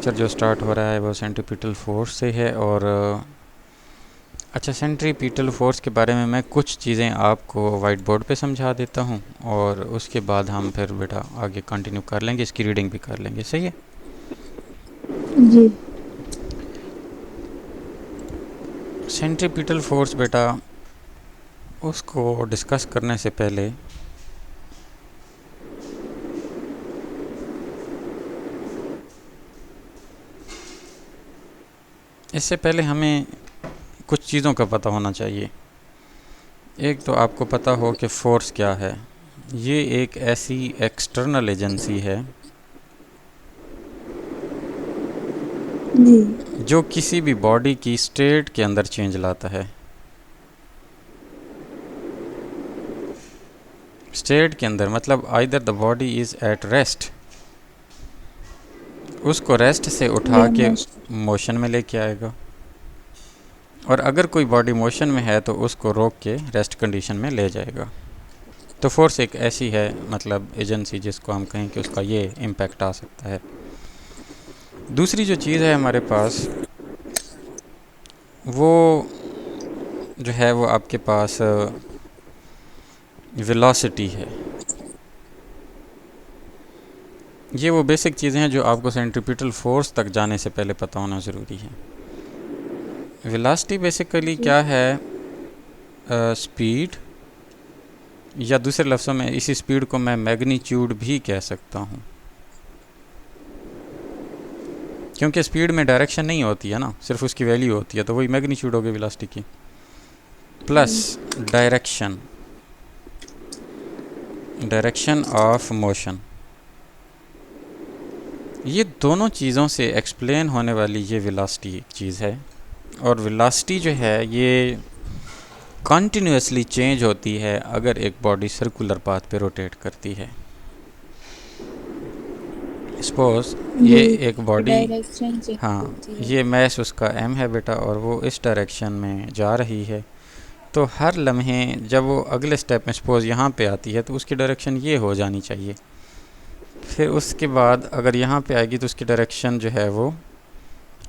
Lecture जो start हो रहा है वो सेंट्रीपिटल फोर्स से है। और अच्छा, सेंट्रीपिटल फोर्स के बारे में मैं कुछ चीज़ें आपको वाइट बोर्ड पे समझा देता हूँ और उसके बाद हम फिर बेटा आगे कंटिन्यू कर लेंगे, इसकी रीडिंग भी कर लेंगे। सही है जी। सेंट्रीपिटल फोर्स बेटा, उसको डिस्कस करने से पहले इससे पहले हमें कुछ चीज़ों का पता होना चाहिए। एक तो आपको पता हो कि फोर्स क्या है। ये एक ऐसी एक्सटर्नल एजेंसी है जी। जो किसी भी बॉडी की स्टेट के अंदर चेंज लाता है। स्टेट के अंदर मतलब either the body is at rest, उसको रेस्ट से उठा या के मोस्ट। मोशन में लेके आएगा, और अगर कोई बॉडी मोशन में है तो उसको रोक के रेस्ट कंडीशन में ले जाएगा। तो फोर्स एक ऐसी है मतलब एजेंसी जिसको हम कहें कि उसका ये इम्पैक्ट आ सकता है। दूसरी जो चीज़ है हमारे पास वो जो है वो आपके पास वेलोसिटी है। ये वो बेसिक चीज़ें हैं जो आपको सेंट्रीपिटल फोर्स तक जाने से पहले पता होना ज़रूरी है। वेलोसिटी बेसिकली जी। क्या है? स्पीड, या दूसरे लफ्ज़ों में इसी स्पीड को मैं मैग्नीट्यूड भी कह सकता हूँ, क्योंकि स्पीड में डायरेक्शन नहीं होती है ना, सिर्फ उसकी वैल्यू होती है, तो वही मैग्नीट्यूड होगी वेलोसिटी की। Plus direction, direction of motion, ये दोनों चीज़ों से एक्सप्लेन होने वाली ये वेलोसिटी एक चीज़ है। और वेलोसिटी जो है ये कंटिन्यूसली चेंज होती है अगर एक बॉडी सर्कुलर पाथ पे रोटेट करती है। सपोज ये जी। एक बॉडी, डायरेक्शन चेंज हाँ, होती है। ये मैस उसका m है बेटा और वो इस डायरेक्शन में जा रही है, तो हर लम्हे जब वो अगले स्टेप में सपोज यहाँ पे आती है तो उसकी डायरेक्शन ये हो जानी चाहिए। फिर उसके बाद अगर यहाँ पे आएगी तो उसकी डायरेक्शन जो है वो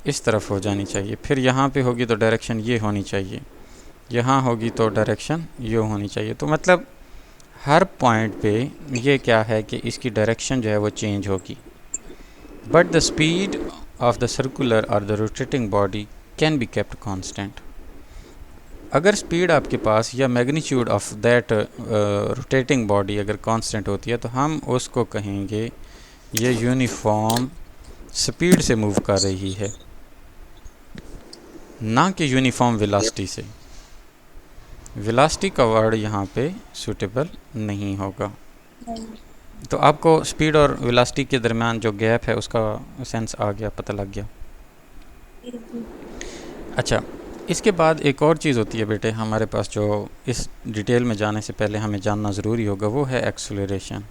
इस तरफ हो जानी चाहिए। फिर यहाँ पे होगी तो डायरेक्शन ये होनी चाहिए, यहाँ होगी तो डायरेक्शन ये होनी चाहिए। तो मतलब हर पॉइंट पे ये क्या है कि इसकी डायरेक्शन जो है वो चेंज होगी, but the speed of the circular or the rotating body can be kept constant। अगर स्पीड आपके पास या magnitude of that rotating body अगर कांस्टेंट होती है तो हम उसको कहेंगे ये यूनिफॉर्म स्पीड से मूव कर रही है, ना कि यूनिफॉर्म वेलोसिटी से। वेलोसिटी का वर्ड यहाँ पे सूटेबल नहीं होगा। तो आपको स्पीड और वेलोसिटी के दरमियान जो गैप है उसका सेंस आ गया, पता लग गया। अच्छा, इसके बाद एक और चीज़ होती है बेटे हमारे पास जो इस डिटेल में जाने से पहले हमें जानना ज़रूरी होगा, वो है एक्सेलरेशन।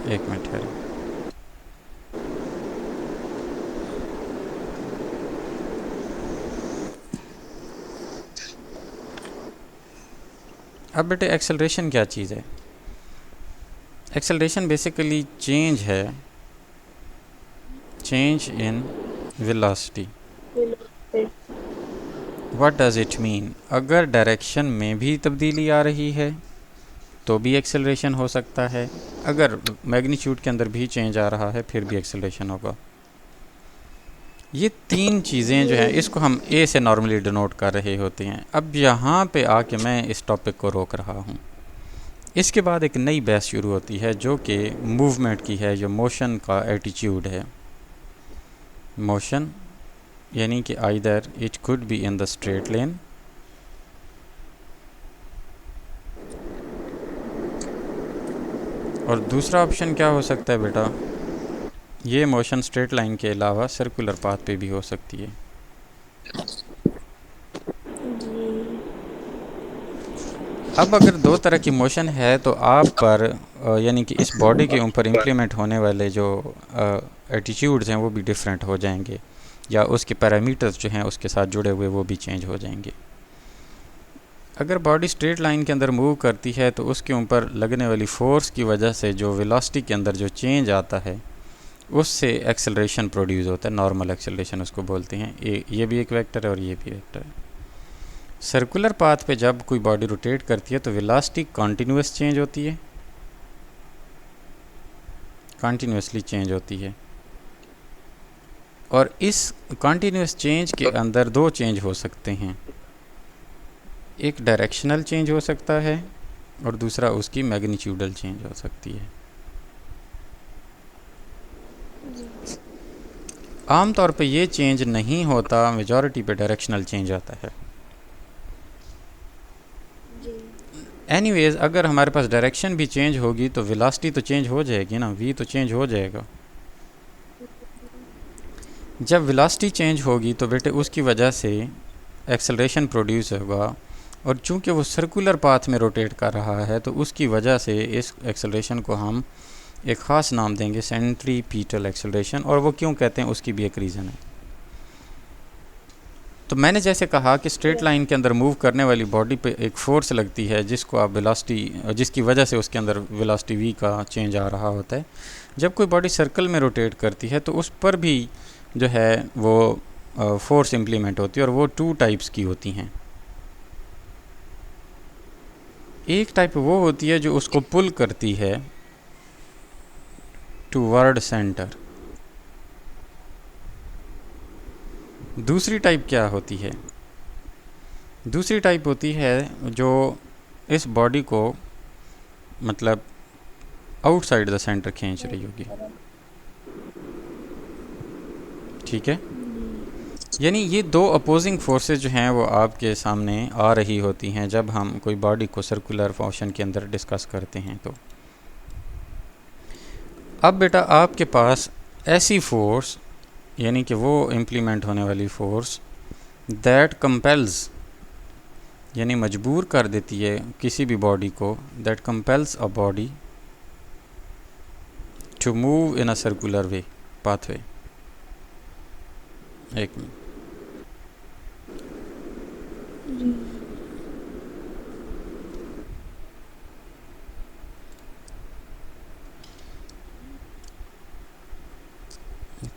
एक मिनट है। अब बेटे एक्सेलरेशन क्या चीज़ है? एक्सेलरेशन बेसिकली चेंज है, change in velocity. What does it mean? अगर डायरेक्शन में भी तब्दीली आ रही है तो भी एक्सेलरेशन हो सकता है, अगर मैग्नीट्यूड के अंदर भी चेंज आ रहा है फिर भी एक्सेलरेशन होगा। ये तीन चीज़ें जो हैं इसको हम ए से नॉर्मली डिनोट कर रहे होते हैं। अब यहाँ पे आके मैं इस टॉपिक को रोक रहा हूँ। इसके बाद एक नई बहस शुरू होती है जो कि मूवमेंट की है, जो मोशन का एटीट्यूड है। मोशन यानी कि either it could be in the straight lane, और दूसरा ऑप्शन क्या हो सकता है बेटा? ये मोशन स्ट्रेट लाइन के अलावा सर्कुलर पाथ पे भी हो सकती है। अब अगर दो तरह की मोशन है तो आप पर यानी कि इस बॉडी के ऊपर इम्प्लीमेंट होने वाले जो एटीट्यूड्स हैं वो भी डिफरेंट हो जाएंगे, या उसके पैरामीटर्स जो हैं उसके साथ जुड़े हुए वो भी चेंज हो जाएंगे। अगर बॉडी स्ट्रेट लाइन के अंदर मूव करती है तो उसके ऊपर लगने वाली फ़ोर्स की वजह से जो वेलोसिटी के अंदर जो चेंज आता है उससे एक्सेलरेशन प्रोड्यूस होता है, नॉर्मल एक्सेलरेशन उसको बोलते हैं। ये भी एक वेक्टर है और ये भी वेक्टर है। सर्कुलर पाथ पे जब कोई बॉडी रोटेट करती है तो वेलोसिटी कॉन्टीन्यूस चेंज होती है, कॉन्टीन्यूसली चेंज होती है। और इस कॉन्टीन्यूस चेंज के अंदर दो चेंज हो सकते हैं, एक डायरेक्शनल चेंज हो सकता है और दूसरा उसकी मैग्नीट्यूडल चेंज हो सकती है। आमतौर पे ये चेंज नहीं होता, मेजॉरिटी पे डायरेक्शनल चेंज आता है। एनीवेज अगर हमारे पास डायरेक्शन भी चेंज होगी तो वेलोसिटी तो चेंज हो जाएगी ना, v तो चेंज हो जाएगा। जब वेलोसिटी चेंज होगी तो बेटे उसकी वजह से एक्सेलरेशन प्रोड्यूस होगा, और चूंकि वो सर्कुलर पाथ में रोटेट कर रहा है तो उसकी वजह से इस एक्सेलरेशन को हम एक ख़ास नाम देंगे, सेंट्रीपिटल एक्सेलरेशन। और वो क्यों कहते हैं उसकी भी एक रीज़न है। तो मैंने जैसे कहा कि स्ट्रेट लाइन के अंदर मूव करने वाली बॉडी पे एक फोर्स लगती है जिसको आप वेलोसिटी, जिसकी वजह से उसके अंदर वेलोसिटी v का चेंज आ रहा होता है। जब कोई बॉडी सर्कल में रोटेट करती है तो उस पर भी जो है वो फोर्स इम्प्लीमेंट होती है, और वो टू टाइप्स की होती हैं। एक टाइप वो होती है जो उसको पुल करती है टूवर्ड सेंटर। दूसरी टाइप क्या होती है? दूसरी टाइप होती है जो इस बॉडी को मतलब आउटसाइड द सेंटर खींच रही होगी, ठीक है। यानी ये दो अपोजिंग फोर्सेस जो हैं वो आपके सामने आ रही होती हैं जब हम कोई बॉडी को सर्कुलर मोशन के अंदर डिस्कस करते हैं। तो अब बेटा आपके पास ऐसी फोर्स, यानी कि वो इम्प्लीमेंट होने वाली फोर्स दैट कंपेल्स, यानी मजबूर कर देती है किसी भी बॉडी को, that compels a body to move in a circular way pathway. एक minute,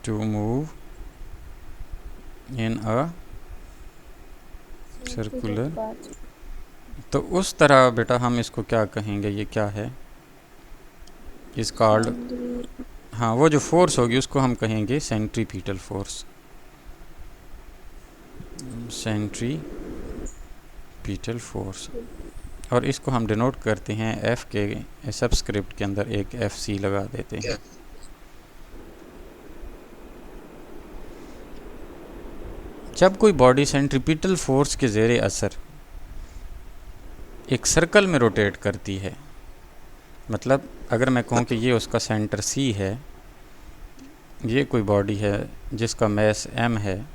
to move in a circular. तो उस तरह बेटा हम इसको क्या कहेंगे, ये क्या है, इस कॉल्ड, हाँ वो जो फोर्स होगी उसको हम कहेंगे सेंट्रीपिटल फोर्स, सेंट्रीपिटल फोर्स। और इसको हम डिनोट करते हैं एफ के सबस्क्रिप्ट के अंदर एक एफ सी लगा देते हैं। जब कोई बॉडी सेंट्रीपिटल फोर्स के ज़ेरे असर एक सर्कल में रोटेट करती है, मतलब अगर मैं कहूँ कि ये उसका सेंटर सी है, ये कोई बॉडी है जिसका मैस m है,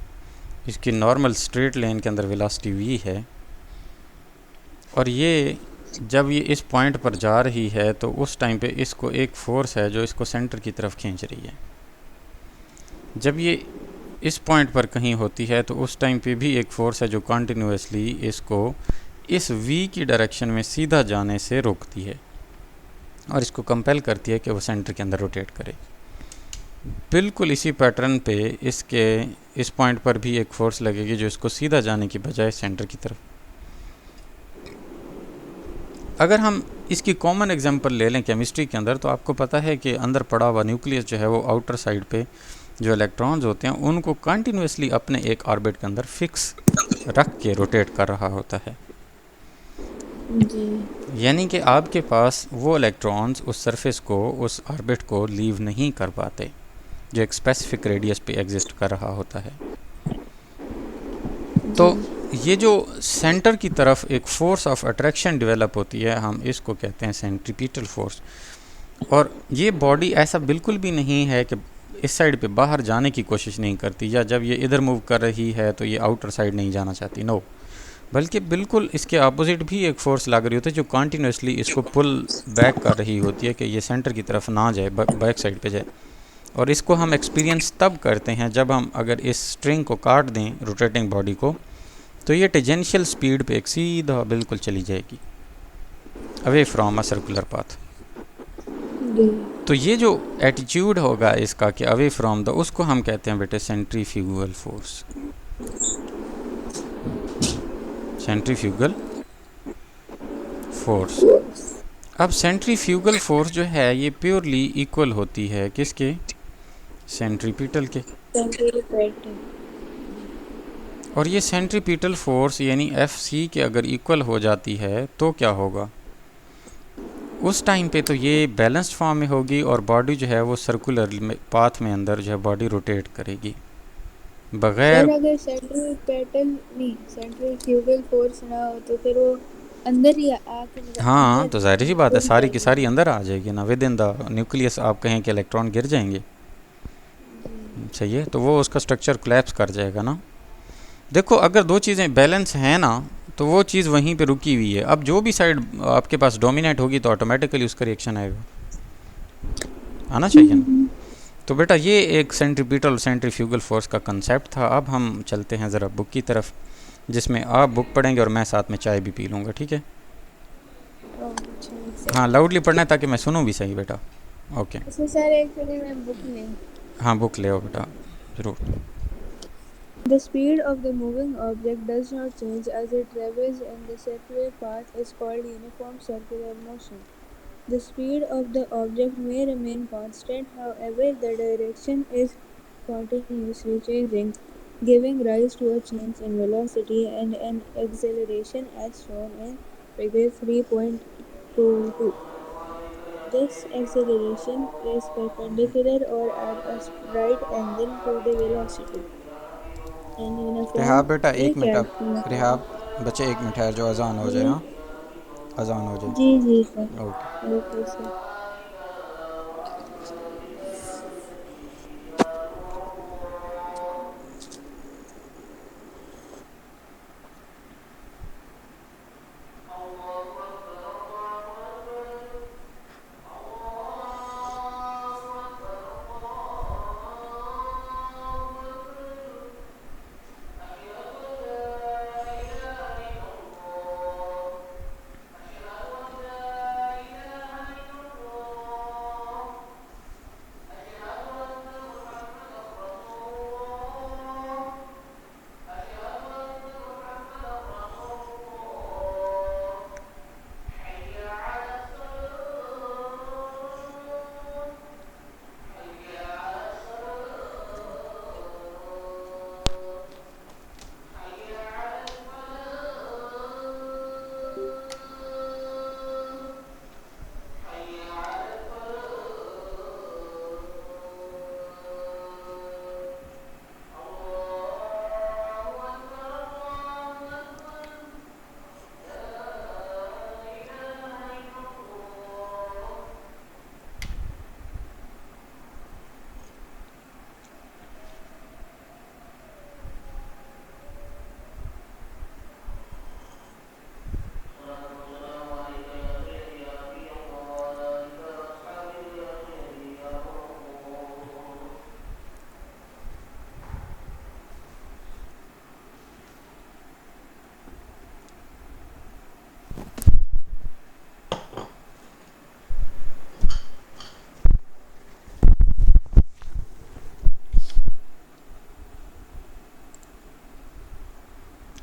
इसकी नॉर्मल स्ट्रेट लाइन के अंदर वेलोसिटी v है, और ये जब ये इस पॉइंट पर जा रही है तो उस टाइम पे इसको एक फोर्स है जो इसको सेंटर की तरफ खींच रही है। जब ये इस पॉइंट पर कहीं होती है तो उस टाइम पे भी एक फ़ोर्स है जो कॉन्टीन्यूसली इसको इस v की डायरेक्शन में सीधा जाने से रोकती है और इसको कंपेल करती है कि वो सेंटर के अंदर रोटेट करे। बिल्कुल इसी पैटर्न पे इसके इस पॉइंट पर भी एक फ़ोर्स लगेगी जो इसको सीधा जाने की बजाय सेंटर की तरफ। अगर हम इसकी कॉमन एग्जांपल ले लें केमिस्ट्री के अंदर, तो आपको पता है कि अंदर पड़ा हुआ न्यूक्लियस जो है वो आउटर साइड पे जो इलेक्ट्रॉन्स होते हैं उनको कंटिन्यूसली अपने एक ऑर्बिट के अंदर फिक्स रख के रोटेट कर रहा होता है। यानी कि आपके पास वो इलेक्ट्रॉन्स उस सरफेस को, उस ऑर्बिट को लीव नहीं कर पाते जो एक स्पेसिफिक रेडियस पे एग्जिस्ट कर रहा होता है। तो ये जो सेंटर की तरफ एक फोर्स ऑफ अट्रैक्शन डेवलप होती है, हम इसको कहते हैं सेंट्रीपिटल फोर्स। और ये बॉडी ऐसा बिल्कुल भी नहीं है कि इस साइड पे बाहर जाने की कोशिश नहीं करती, या जब ये इधर मूव कर रही है तो ये आउटर साइड नहीं जाना चाहती, नो, बल्कि बिल्कुल इसके अपोजिट भी एक फ़ोर्स लग रही होती है जो कॉन्टीन्यूसली इसको पुल बैक कर रही होती है कि ये सेंटर की तरफ ना जाए, बैक साइड पे जाए। और इसको हम एक्सपीरियंस तब करते हैं जब हम अगर इस स्ट्रिंग को काट दें रोटेटिंग बॉडी को, तो ये टेंजेंशियल स्पीड पे एक सीधा बिल्कुल चली जाएगी away from a circular path. तो ये जो एटीट्यूड होगा इसका कि अवे फ्रॉम द, उसको हम कहते हैं बेटे सेंट्रीफ्यूगल फोर्स। Centrifugal force. अब सेंट्रीफ्यूगल फोर्स जो है ये प्योरली इक्वल होती है किसके? सेंट्रीपिटल के। और ये सेंट्रीपिटल फोर्स यानी Fc के अगर इक्वल हो जाती है तो क्या होगा? उस टाइम पे तो ये बैलेंस्ड फॉर्म में होगी और बॉडी जो है वो सर्कुलर पाथ में अंदर जो है बॉडी रोटेट करेगी बगैर। अगर सेंट्रीपिटल नहीं सेंट्रीफ्यूगल फोर्स ना हो तो फिर वो अंदर ही आके हाँ तो जाहिर सी बात है सारी की सारी अंदर आ जाएगी ना, विद इन द न्यूक्लियस आप कहें कि इलेक्ट्रॉन गिर जाएंगे। सही है, तो वो उसका स्ट्रक्चर कोलैप्स कर जाएगा ना। देखो अगर दो चीज़ें बैलेंस हैं ना तो वो चीज़ वहीं पे रुकी हुई है। अब जो भी साइड आपके पास डोमिनेट होगी तो ऑटोमेटिकली उसका रिएक्शन आएगा, आना चाहिए ना। तो बेटा ये एक सेंट्रीपिटल और सेंट्रीफ्यूगल फोर्स का कंसेप्ट था। अब हम चलते हैं ज़रा बुक की तरफ, जिसमें आप बुक पढ़ेंगे और मैं साथ में चाय भी पी लूँगा, ठीक है? हाँ लाउडली पढ़ना है ताकि मैं सुनूँ भी सही बेटा। ओके सर एक्चुअली मैं बुक नहीं। हाँ बुक ले आओ बेटा ज़रूर। The speed of the moving object does not change as it travels in the circular path is called uniform circular motion. The speed of the object may remain constant, however the direction is continuously changing, giving rise to a change in velocity and an acceleration as shown in figure 3.22. This acceleration is perpendicular or at a right angle to the velocity. Rehab बेटा एक minute, आप rehab बच्चे एक minute है जो अजान हो जाए। हाँ अजान हो जाए। जी जी sir. Okay okay sir.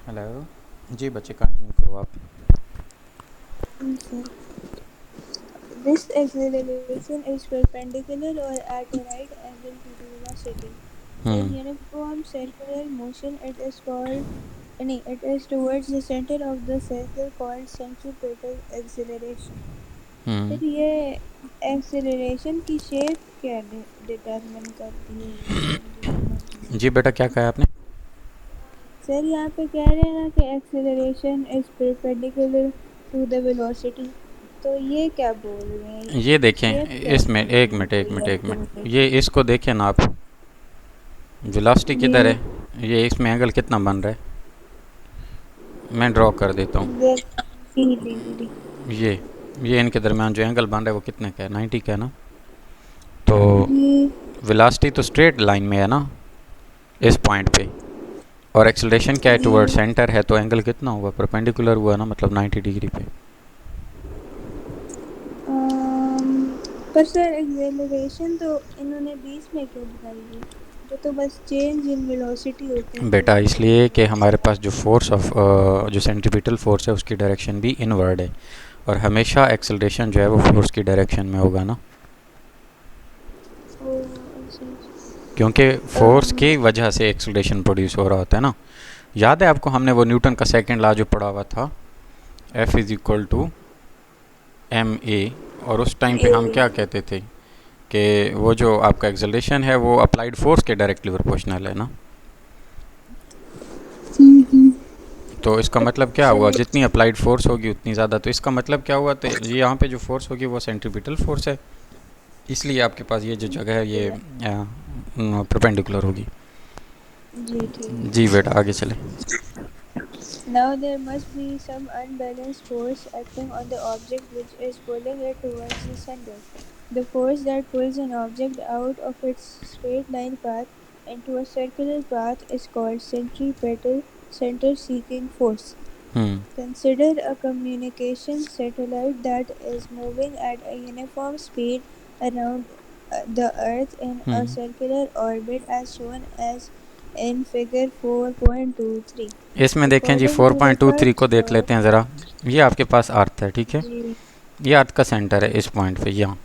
Hello जी बच्चे कंटिन्यू करो आप। This acceleration is perpendicular or at a right angle to the velocity. In uniform circular motion, it is towards the center of the circle called centripetal acceleration. फिर ये acceleration की shape क्या determine करती है? जी बेटा क्या कहा आपने? सर यहाँ पे कह रहे हैं ना कि acceleration is perpendicular to the velocity, तो ये क्या बोल रहे हैं? ये देखें इसमें एक मिनट ये इसको देखें ना आप, वेलोसिटी किधर है, ये इसमें एंगल कितना बन रहा है, मैं ड्रॉ कर देता हूँ। ये इनके दरमियान जो एंगल बन रहा है वो कितने का है? 90 का है ना। तो वेलोसिटी तो स्ट्रेट लाइन में है ना इस पॉइंट पे, और एक्सेलरेशन क्या है टुवर्ड सेंटर है, तो एंगल कितना हुआ? परपेंडिकुलर हुआ ना, मतलब 90 डिग्री पे। पर सर एक्सेलरेशन तो इन्होंने 20 में क्यों बताई है? जो तो बस चेंज इन वेलोसिटी होते हैं बेटा तो इसलिए कि हमारे पास जो फोर्स ऑफ जो सेंट्रीपिटल फोर्स है उसकी डायरेक्शन भी इनवर्ड है, और हमेशा एक्सेलरेशन जो है वो फोर्स की डायरेक्शन में होगा ना, ओ अच्छा क्योंकि फोर्स अम, की वजह से एक्सेलरेशन प्रोड्यूस हो रहा होता है ना। याद है आपको, हमने वो न्यूटन का सेकंड लॉ जो पढ़ा हुआ था, F is equal to M A, और उस टाइम पे हम क्या कहते थे कि वो जो आपका एक्सेलरेशन है वो अप्लाइड फोर्स के डायरेक्टली प्रोपोर्शनल है ना। हम्म, तो इसका मतलब क्या हुआ, चलिए जितनी अप्लाइड फोर्स होगी उतनी ज़्यादा, तो इसका मतलब क्या हुआ, तो ये यहाँ पे जो फोर्स होगी वो सेंट्रीपिटल फोर्स है, इसलिए आपके पास ये जो जगह है ये परपेंडिकुलर होगी। जी ठीक जी है। बेटा आगे चले। Now there must be some unbalanced force acting on the object which is pulling it towards the center. The force that pulls an object out of its straight line path into a circular path is called centripetal center seeking force. Hmm Consider a communication satellite that is moving at a uniform speed around the Earth in a hmm circular orbit as shown as in figure 4.23. इसमें देखें जी, According to the 4.23 को first देख law, लेते हैं ज़रा। ये आपके पास अर्थ है, ठीक है, जी ये अर्थ का सेंटर है इस पॉइंट पे यहाँ।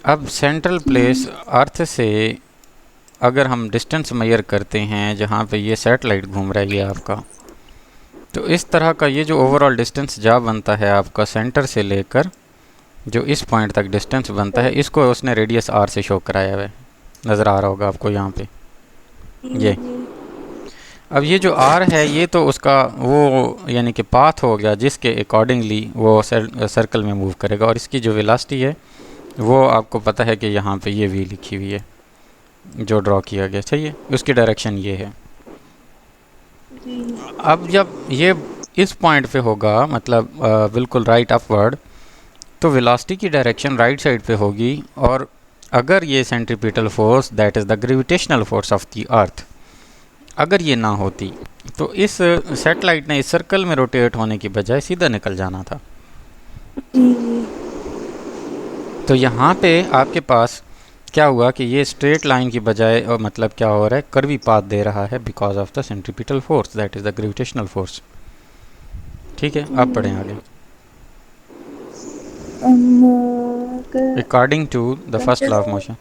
अब सेंट्रल प्लेस अर्थ से अगर हम डिस्टेंस मेजर करते हैं जहाँ पे ये सैटेलाइट घूम रहा है ये आपका, तो इस तरह का ये जो ओवरऑल डिस्टेंस जा बनता है आपका सेंटर से लेकर जो इस पॉइंट तक डिस्टेंस बनता है, इसको उसने रेडियस आर से शो कराया हुआ है, नज़र आ रहा होगा आपको यहाँ पे जी ये। अब ये जो आर है ये तो उसका वो यानी कि पाथ हो गया जिसके अकॉर्डिंगली वो सर्कल में मूव करेगा, और इसकी जो वेलोसिटी है वो आपको पता है कि यहाँ पे ये वी लिखी हुई है जो ड्रॉ किया गया, चाहिए उसकी डायरेक्शन ये है। जी अब जब ये इस पॉइंट पे होगा मतलब बिल्कुल राइट अपवर्ड, तो वेलोसिटी की डायरेक्शन राइट साइड पे होगी, और अगर ये centripetal force that is the gravitational force of the earth अगर ये ना होती तो इस सैटेलाइट ने इस सर्कल में रोटेट होने की बजाय सीधा निकल जाना था। जी तो यहाँ पे आपके पास क्या हुआ कि ये स्ट्रेट लाइन की बजाय मतलब क्या हो रहा है, कर्वी पाथ दे रहा है because of the centripetal force that is the gravitational force. ठीक है, आप पढ़ें आगे। According to the first law of consider motion.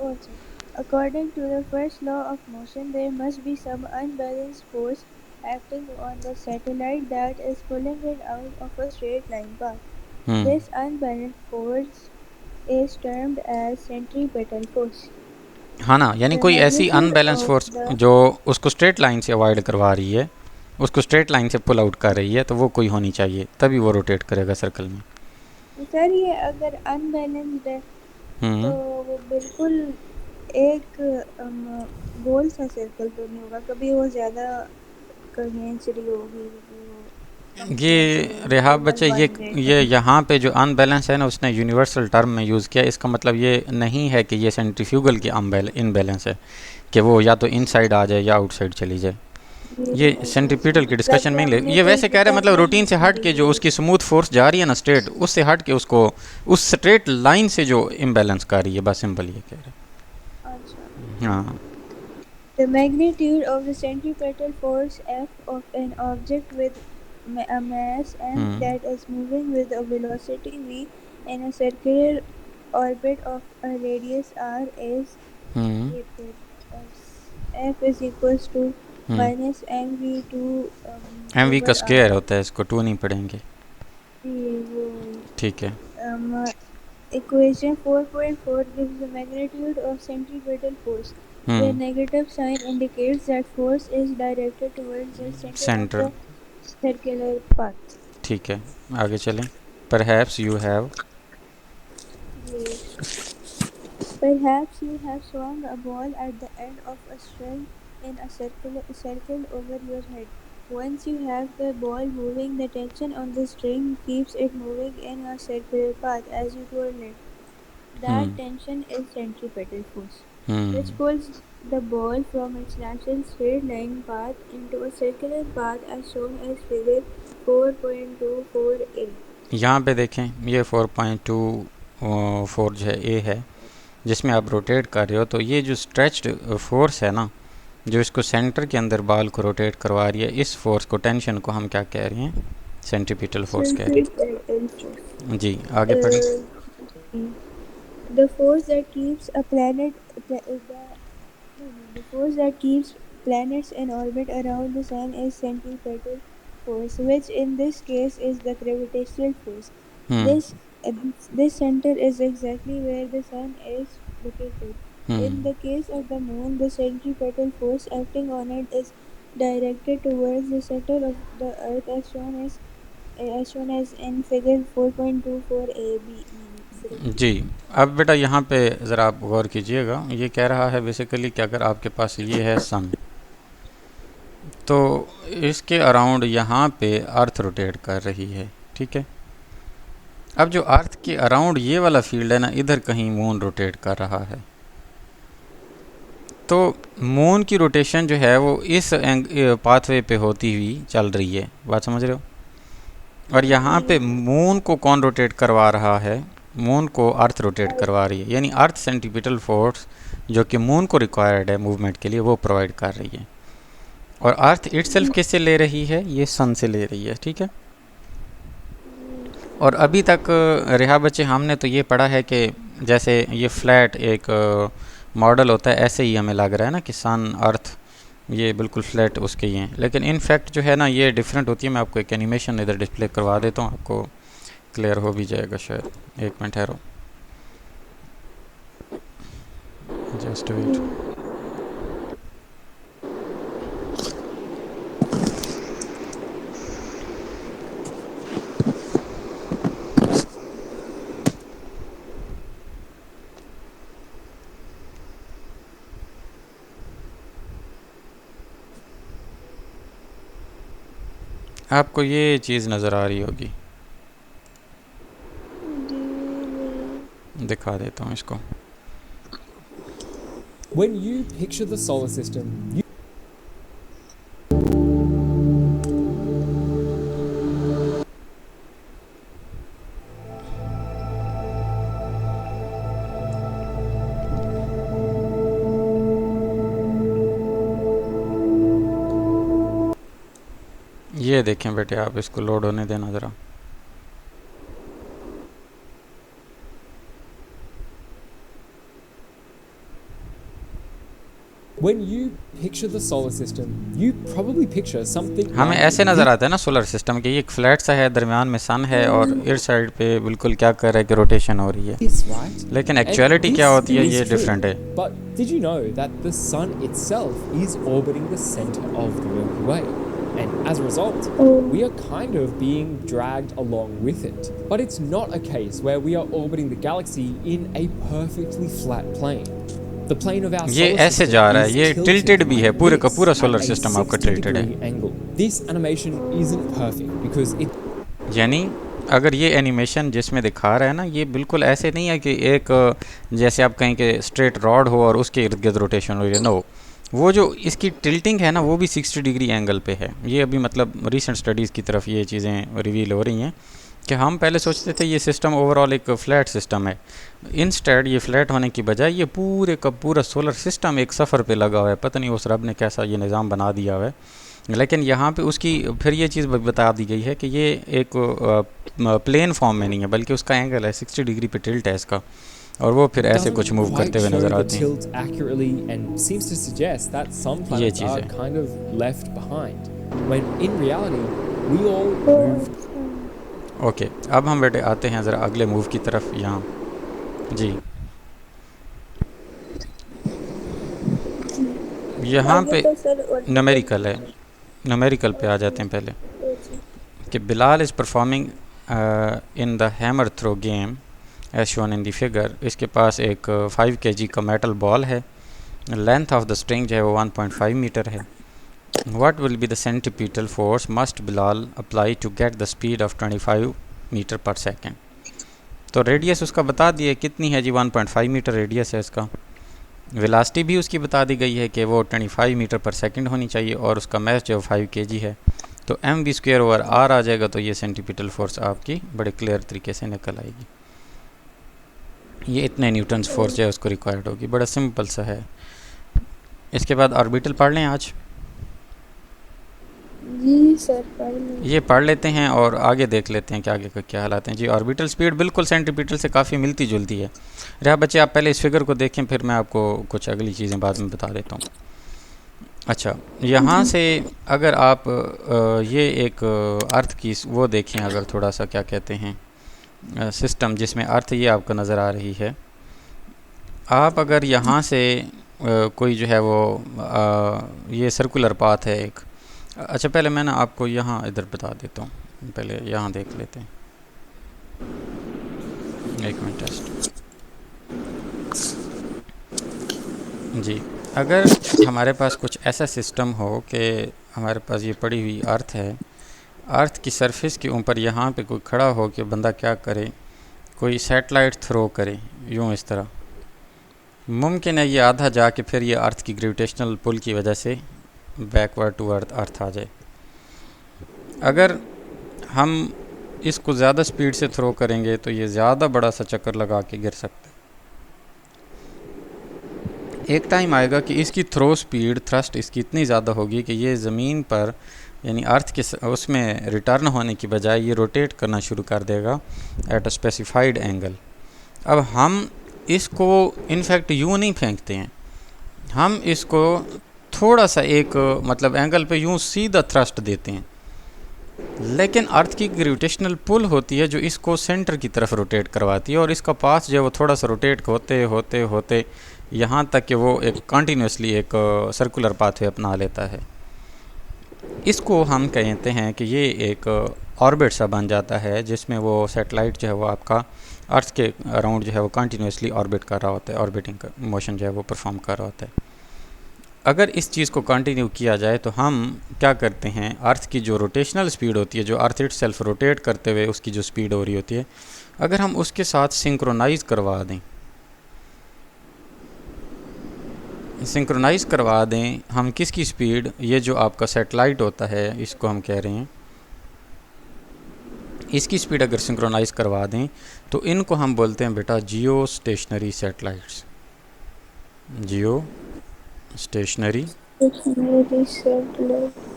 also. According to the first law of motion, there must be some unbalanced force acting on the satellite that is pulling it out of a straight line path. This unbalanced force is termed as centripetal force. हाँ ना, यानी The कोई ऐसी magnitude unbalance of force the जो उसको straight line से avoid करवा रही है, उसको स्ट्रेट लाइन से पुल आउट कर रही है, तो वो कोई होनी चाहिए तभी वो रोटेट करेगा सर्कल में। सर ये अगर अनबैलेंस्ड है तो हम्म वो बिल्कुल एक गोल सा सर्कल तो नहीं होगा, कभी वो ज़्यादा कन्वेंशनरी होगी, कभी वो कम ये कन्वेंशनरी, रेहा नॉर्मल बच्चे, वन वे ये कभी। यहाँ पे जो अनबैलेंस है ना उसने यूनिवर्सल टर्म में यूज़ किया, इसका मतलब ये नहीं है कि ये सेंट्रीफ्यूगल की इनबैलेंस है कि वो या तो इनसाइड आ जाए या आउटसाइड चली जाए। ये सेंट्रीपिटल की डिस्कशन में मतलब हमने ये कोई वैसे कह रहे हैं, मतलब एग्जांपल रूटीन से नहीं हट दी के जो है। उसकी स्मूथ फोर्स जा रही है ना स्ट्रेट, उससे हट के उसको उस स्ट्रेट लाइन से जो इम्बैलेंस कर रही है, बस सिंपल ये कह रहे अच्छा हैं। हाँ। The magnitude of the centripetal force F of an object with a mass m hmm that is moving with a velocity v in a circular orbit of a radius r is hmm F is equals to hmm minus mv2 M V का over r. Square होता है, इसको to नहीं पढ़ेंगे। ये वो ठीक है। um, equation 4.4 gives the magnitude of centripetal force. The hmm negative sign indicates that force is directed towards the center of centre. the circular path. ठीक है, आगे चलें। Perhaps you have. Perhaps you have swung a ball at the end of a string in a circle over your head. Once you have the ball moving, the tension on the string keeps it moving in a circular path as you twirl it. That hmm tension is centripetal force, hmm which pulls the ball from its natural straight line path into a circular path as shown as figure 4.24a. यहाँ पे देखें ये 4.24 जो है ए है, जिसमें आप rotate कर रहे हो, तो ये जो स्ट्रेच्ड फोर्स है ना, जो इसको सेंटर के अंदर बाल को रोटेट करवा रही है, इस फोर्स को, टेंशन को हम क्या कह रहे हैं? सेंट्रीपिटल फोर्स कह रहे हैं। जी आगे पढ़ें। The force that keeps a planet the force that keeps planets in orbit around the sun is centripetal force, which in this case is the gravitational force. This this center is exactly where the sun is located. In the case of the moon, the centripetal force acting on it is directed towards the center of the earth as shown as in figure 4.24a-b. जी अब बेटा यहाँ पे ज़रा आप गौर कीजिएगा, ये कह रहा है बेसिकली कि अगर आपके पास ये है सन, तो इसके अराउंड यहाँ पे अर्थ रोटेट कर रही है, ठीक है। अब जो अर्थ के अराउंड ये वाला फील्ड है ना, इधर कहीं मून रोटेट कर रहा है, तो मून की रोटेशन जो है वो इस पाथवे पे होती हुई चल रही है, बात समझ रहे हो। और यहाँ पे मून को कौन रोटेट करवा रहा है? मून को अर्थ रोटेट करवा रही है, यानी अर्थ सेंट्रीपिटल फोर्स जो कि मून को रिक्वायर्ड है मूवमेंट के लिए, वो प्रोवाइड कर रही है। और अर्थ इटसेल्फ किससे ले रही है? ये सन से ले रही है, ठीक है। और अभी तक रिहा बच्चे हमने तो ये पढ़ा है कि जैसे ये फ्लैट एक मॉडल होता है, ऐसे ही हमें लग रहा है ना कि सन अर्थ ये बिल्कुल फ्लैट उसके ही हैं, लेकिन इन फैक्ट जो है ना ये डिफरेंट होती है। मैं आपको एक एनिमेशन इधर डिस्प्ले करवा देता हूँ, आपको क्लियर हो भी जाएगा शायद। एक मिनट ठहरो, जस्ट वेट। आपको ये चीज़ नज़र आ रही होगी, दिखा देता हूँ इसको। When you picture the solar system, ये देखें बेटे, आप इसको लोड होने देना ज़रा। when you picture the solar system, you probably picture something. हमें ऐसे नज़र आता है ना सोलर सिस्टम के, ये एक फ्लैट सा है, दरमियान में सन है और इस साइड पे बिल्कुल क्या कर रहा है कि रोटेशन हो रही है, लेकिन एक्चुअलिटी क्या होती है ये डिफरेंट है। But did you know that the sun itself is orbiting the center of the Milky Way? And as a result, we are kind of being dragged along with it. But it's not a case where we are orbiting the galaxy in a perfectly flat plane. The plane of our ये solar ऐसे system जा रहा है, is ये tilted tilted भी है, like पूरे का this पूरा at solar a system आपका 60 tilted है। degree angle. This animation isn't perfect because it यानी अगर ये एनिमेशन जिसमें दिखा रहा है ना, ये बिल्कुल ऐसे नहीं है कि एक जैसे आप कहें कि स्ट्रेट रॉड हो और उसके इर्द गिर्द रोटेशन हो रही है, नो, वो जो इसकी टिल्टिंग है ना वो भी 60 डिग्री एंगल पे है। ये अभी मतलब रीसेंट स्टडीज़ की तरफ ये चीज़ें रिवील हो रही हैं कि हम पहले सोचते थे ये सिस्टम ओवरऑल एक फ्लैट सिस्टम है, इंस्टेड ये फ्लैट होने की बजाय ये पूरे का पूरा सोलर सिस्टम एक सफ़र पे लगा हुआ है। पता नहीं उस रब ने कैसा ये निज़ाम बना दिया हुआ है, लेकिन यहाँ पे उसकी फिर ये चीज़ बता दी गई है कि ये एक प्लेन फॉर्म में नहीं है, बल्कि उसका एंगल है 60 डिग्री पे टिल्ट है इसका, और वो फिर ऐसे कुछ मूव करते हुए नज़र आते हैं। tilt accurately and seems to suggest that some planets are kind of left behind, when in reality we all moved. Okay, अब हम बेटे आते हैं ज़रा अगले मूव की तरफ। यहाँ जी यहाँ पे न्यूमेरिकल है, न्यूमेरिकल पे आ जाते हैं पहले कि Bilal is performing in the hammer throw game as shown in the figure. इसके पास एक 5 kg का मेटल बॉल है, लेंथ ऑफ द स्ट्रिंग जो है वो 1.5 मीटर है। What will be the centripetal force must Bilal apply to get the speed of 25 metre पर सेकेंड? तो रेडियस उसका बता दिए कितनी है जी, 1.5 मीटर रेडियस है इसका। वेलासिटी भी उसकी बता दी गई है कि वो 25 मीटर पर सेकंड होनी चाहिए और उसका मैस जो 5 kg है। तो mv² ओवर r आ जाएगा, तो ये सेंटीपिटल फोर्स आपकी बड़े क्लियर तरीके से निकल आएगी। ये इतने न्यूटन्स फोर्स जो है उसको रिक्वायर्ड होगी, बड़ा सिंपल सा है। इसके बाद ऑर्बिटल पढ़ लें आज। जी सर, पढ़ लें। ये पढ़ लेते हैं और आगे देख लेते हैं कि आगे का क्या हालात हैं। जी, ऑर्बिटल स्पीड बिल्कुल सेंटीपिटल से काफ़ी मिलती जुलती है। रहा बच्चे, आप पहले इस फिगर को देखें, फिर मैं आपको कुछ अगली चीज़ें बाद में बता देता हूँ। अच्छा, यहाँ से अगर आप ये एक अर्थ की वो देखें, अगर थोड़ा सा क्या कहते हैं सिस्टम जिसमें अर्थ ये आपको नज़र आ रही है, आप अगर यहाँ से कोई जो है वो ये सर्कुलर पाथ है एक। अच्छा, पहले मैं ना आपको यहाँ इधर बता देता हूँ, पहले यहाँ देख लेते हैं। एक मिनट टेस्ट। जी, अगर हमारे पास कुछ ऐसा सिस्टम हो कि हमारे पास ये पड़ी हुई अर्थ है, अर्थ की सरफेस के ऊपर यहाँ पे कोई खड़ा हो कि बंदा क्या करे, कोई सैटेलाइट थ्रो करे यूँ इस तरह, मुमकिन है ये आधा जाके फिर ये अर्थ की ग्रेविटेशनल पुल की वजह से बैकवर्ड टू अर्थ आ जाए। अगर हम इसको ज़्यादा स्पीड से थ्रो करेंगे तो ये ज़्यादा बड़ा सा चक्कर लगा के गिर सकता है। एक टाइम आएगा कि इसकी थ्रो स्पीड, थ्रस्ट इसकी इतनी ज़्यादा होगी कि ये ज़मीन पर यानी अर्थ के उसमें रिटर्न होने की बजाय ये रोटेट करना शुरू कर देगा एट अ स्पेसिफाइड एंगल। अब हम इसको इनफैक्ट यूँ नहीं फेंकते हैं, हम इसको थोड़ा सा एक मतलब एंगल पे यूँ सीधा थ्रस्ट देते हैं, लेकिन अर्थ की ग्रेविटेशनल पुल होती है जो इसको सेंटर की तरफ रोटेट करवाती है, और इसका पाथ जो है वो थोड़ा सा रोटेट होते होते होते यहाँ तक कि वो एक कंटिन्यूसली एक सर्कुलर पाथवे अपना लेता है। इसको हम कहते हैं कि ये एक ऑर्बिट सा बन जाता है, जिसमें वो सैटेलाइट जो है वो आपका अर्थ के अराउंड जो है वो कंटिन्यूसली ऑर्बिट कर रहा होता है, ऑर्बिटिंग का मोशन जो है वो परफॉर्म कर रहा होता है। अगर इस चीज़ को कंटिन्यू किया जाए तो हम क्या करते हैं, अर्थ की जो रोटेशनल स्पीड होती है, जो अर्थ इट सेल्फ रोटेट करते हुए उसकी जो स्पीड हो रही होती है, अगर हम उसके साथ सिंक्रोनाइज़ करवा दें हम किसकी स्पीड, ये जो आपका सैटेलाइट होता है इसको हम कह रहे हैं, इसकी स्पीड अगर सिंक्रोनाइज़ करवा दें तो इनको हम बोलते हैं बेटा जियो स्टेशनरी सैटेलाइट्स। जियो स्टेशनरी,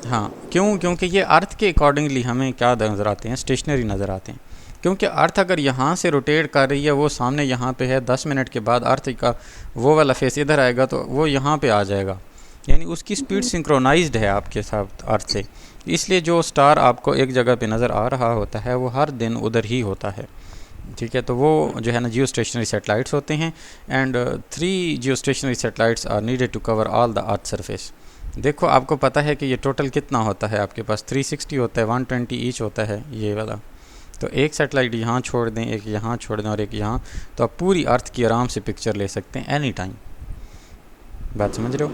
हाँ, क्योंकि ये अर्थ के अकॉर्डिंगली हमें क्या नज़र आते हैं, स्टेशनरी नज़र आते हैं। क्योंकि अर्थ अगर यहाँ से रोटेट कर रही है, वो सामने यहाँ पे है, 10 मिनट के बाद अर्थ का वो वाला फेस इधर आएगा तो वो यहाँ पे आ जाएगा, यानी उसकी स्पीड सिंक्रोनाइज्ड है आपके साथ अर्थ से। इसलिए जो स्टार आपको एक जगह पे नज़र आ रहा होता है वो हर दिन उधर ही होता है, ठीक है। तो वो जो है ना जियो स्टेशनरी सैटेलाइट्स होते हैं, and 3 geostationary satellites are needed to cover all the earth surface. देखो, आपको पता है कि ये टोटल कितना होता है, आपके पास 360 होता है, 120 ईच होता है ये वाला। तो एक सैटेलाइट यहाँ छोड़ दें, एक यहाँ छोड़ दें और एक यहाँ, तो आप पूरी अर्थ की आराम से पिक्चर ले सकते हैं एनी टाइम। बात समझ रहे हो?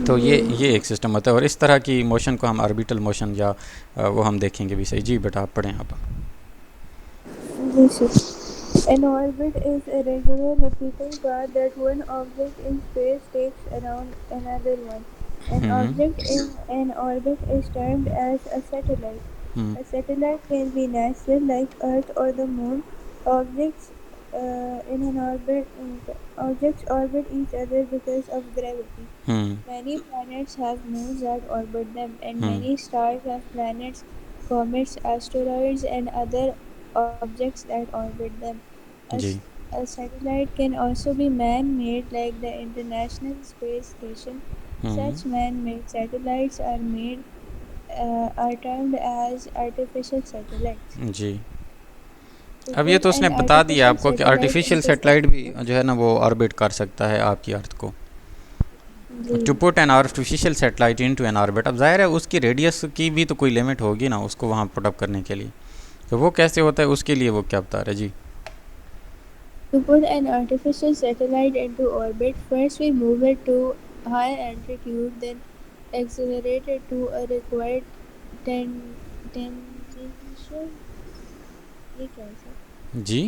तो ये एक सिस्टम होता है, और इस तरह की मोशन को हम ऑर्बिटल मोशन या वो हम देखेंगे भी सही। जी बेटा, आप पढ़ें आप। An orbit is a regular repeating path that one object in space takes around another one. An object in an orbit is termed as a satellite. A satellite can be natural like Earth or the Moon. Objects in an objects orbit each other because of gravity. Many planets have moons that orbit them, and many stars have planets, comets, asteroids, and other objects that orbit them. A satellite can also be man-made like the International Space Station. Such man-made satellites are termed as artificial satellites. जी, अब ये तो उसने बता दिया आपको कि artificial satellite भी जो है ना वो ऑर्बिट कर सकता है आपकी अर्थ को। To put an artificial satellite into an orbit, अब जाहिर है उसकी रेडियस की भी तो कोई लिमिट होगी ना उसको वहाँ पुट अप करने के लिए, तो वो कैसे होता है उसके लिए वो क्या बता रहे जी। To put an artificial satellite into orbit, first we move it to high altitude, then accelerate it to a required tangential जी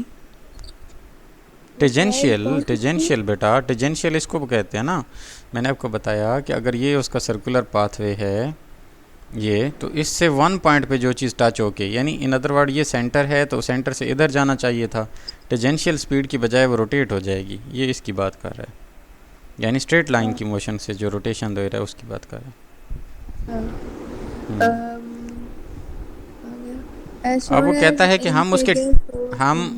टेजेंशियल बेटा, टेजेंशियल इसको कहते हैं ना। मैंने आपको बताया कि अगर ये उसका सर्कुलर पाथवे है ये तो इससे वन पॉइंट पे जो चीज़ टच होके, यानी इन अदर वर्ड ये सेंटर है तो सेंटर से इधर जाना चाहिए था, टेंजेंशियल स्पीड की बजाय वो रोटेट हो जाएगी, ये इसकी बात कर रहा है, यानी स्ट्रेट लाइन की मोशन से जो रोटेशन दे रहा है उसकी बात कर रहा है। अब वो कहता है कि हम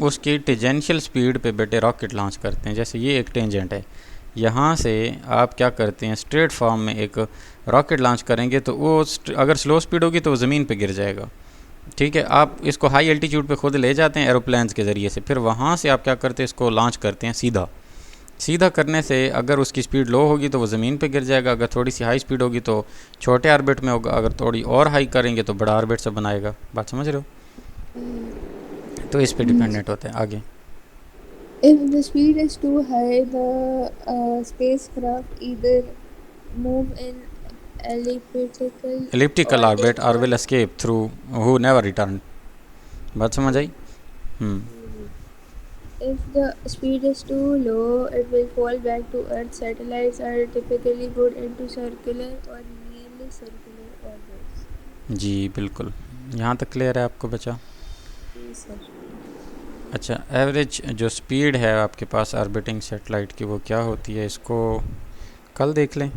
उसकी टेंजेंशियल स्पीड पे बेटे रॉकेट लॉन्च करते हैं। जैसे ये एक टेंजेंट है, यहाँ से आप क्या करते हैं, स्ट्रेट फॉर्म में एक रॉकेट लॉन्च करेंगे तो वो अगर स्लो स्पीड होगी तो वो ज़मीन पे गिर जाएगा, ठीक है। आप इसको हाई एल्टीट्यूड पे खुद ले जाते हैं एरोप्लेन्स के ज़रिए से, फिर वहाँ से आप क्या करते हैं, इसको लॉन्च करते हैं सीधा करने से अगर उसकी स्पीड लो होगी तो वो ज़मीन पे गिर जाएगा, अगर थोड़ी सी हाई स्पीड होगी तो छोटे ऑर्बिट में होगा, अगर थोड़ी और हाई करेंगे तो बड़ा ऑर्बिट से बनाएगा। बात समझ रहे हो? तो इस पे डिपेंडेंट होते हैं। आगे, If the speed is too high, the spacecraft either move in elliptical orbit or will escape through who never return। बात समझ आई? If the speed is too low, it will fall back to Earth. Satellites are typically put into circular or nearly circular orbits। जी बिल्कुल, यहाँ तक clear है आपको बचा? अच्छा, average जो स्पीड है आपके पास ऑर्बिटिंग सैटेलाइट की वो क्या होती है, इसको कल देख लें।